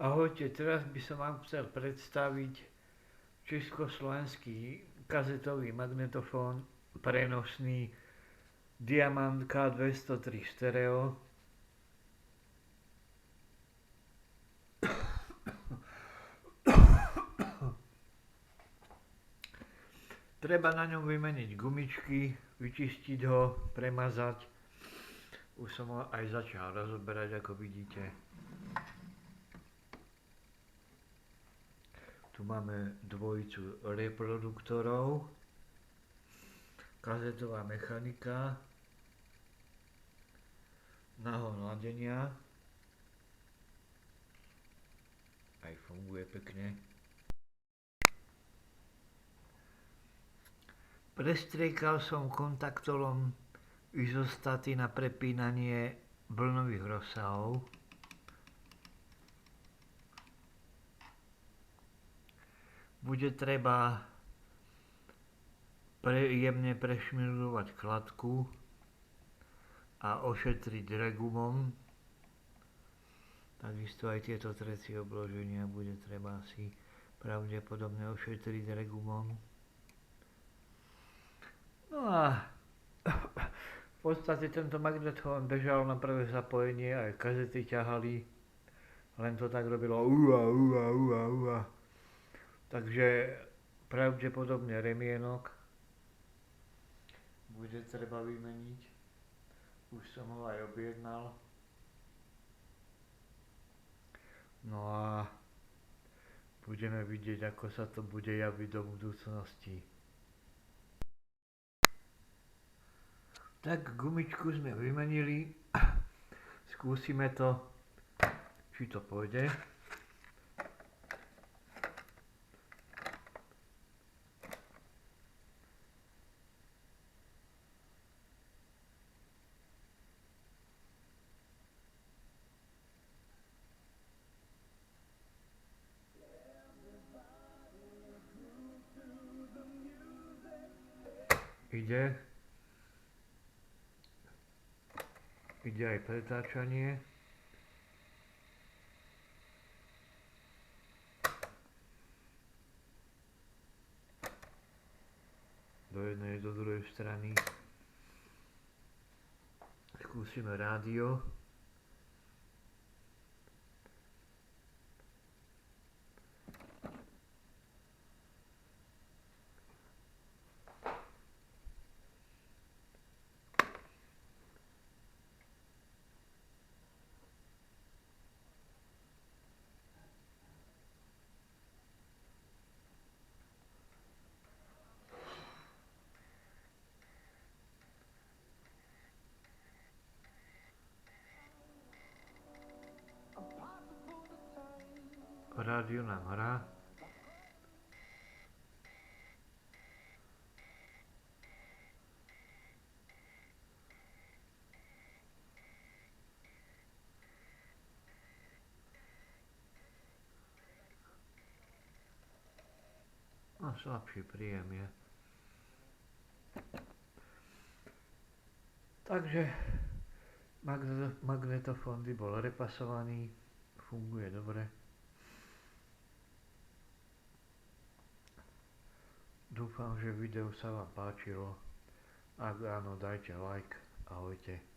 Ahojte, teraz by som vám chcel predstaviť československý kazetový magnetofón prenosný Diamant K203 Stereo. Treba na ňom vymeniť gumičky, vyčistiť ho, premazať. Už som ho aj začal rozoberať, ako vidíte. Tu máme dvojicu reproduktorov, kazetová mechanika, nahon ladenia, aj funguje pekne. Prestriekal som kontaktolom izostaty na prepínanie vlnových rozsahov. Bude treba jemne prešmildovať kladku a ošetriť regumom. Takisto aj tieto treci obloženia bude treba asi pravdepodobne ošetriť regumom. No a v podstate tento magnetofón bežal na prvé zapojenie, aj kazety ťahali, len to tak robilo ua. Takže pravdepodobne remienok bude treba vymeniť. Už som ho aj objednal. No a budeme vidieť, ako sa to bude javiť do budúcnosti. Tak gumičku sme vymenili. Skúsime to, či to pôjde. Ide aj pretáčanie. Do jednej, do druhej strany. Skúsime rádio. Rádio nám hrá. No, slabší príjem je. Takže magnetofón bol repasovaný, funguje dobre. Dúfam, že video sa vám páčilo. Ak áno, dajte like. Ahojte.